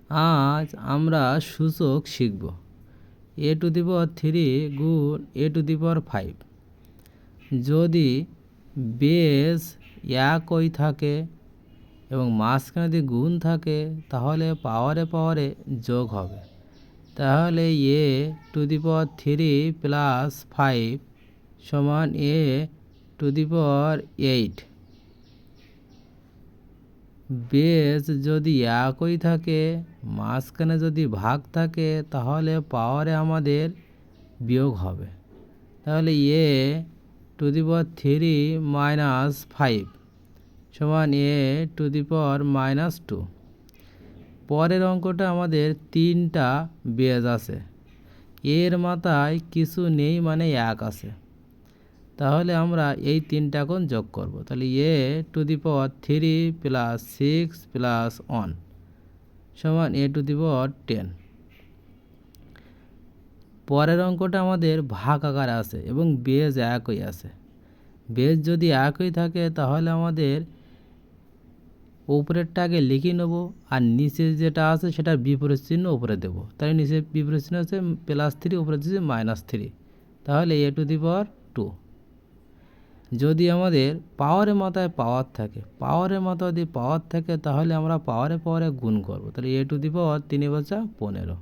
আজ আমরা সূচক শিখব। এ টু দি পাওয়ার 3 গুণ এ টু দি পাওয়ার 5। যদি বেস একই থাকে এবং মাঝখানে যদি গুণ থাকে তাহলে পাওয়ারে পাওয়ারে যোগ হবে। তাহলে A to the power 3 plus 5 সমান এ টু দি পাওয়ার 8। বেস যদি একই থাকে, মাঝখানে যদি ভাগ থাকে তাহলে পাওয়ারে আমাদের বিয়োগ হবে। তাহলে A to the power 3 minus 5 সমান এ টু দি পাওয়ার মাইনাস 2। পরের অঙ্কটা আমাদের 3টা বেস আছে, এর মাথায় কিছু নেই মানে 1 আছে। তাহলে আমরা এই 3টা কোণ যোগ করব। তাহলে A to the power 3 plus 6 plus 1 সমান এ টু দি পাওয়ার 10। পরের অঙ্কটা আমাদের ভাগ আকারে আছে এবং বেজ একই আছে। বেজ যদি একই থাকে তাহলে আমাদের উপরেরটা আগে লিখে নেব আর নিচে যেটা আছে সেটার বিপরীত চিহ্ন উপরে দেব। তাই নিচে বিপরীত চিহ্ন আছে +3, উপরে দিচ্ছি -3। তাহলে এ টু দি পাওয়ার 2। যদি আমাদের পাওয়ারের মাথায় পাওয়ার থাকে, পাওয়ারের মাথায় যদি পাওয়ার থাকে তাহলে আমরা পাওয়ারে পাওয়ারে গুণ করব। তাহলে এ টু দি পাওয়ার 3 × 5 = 15।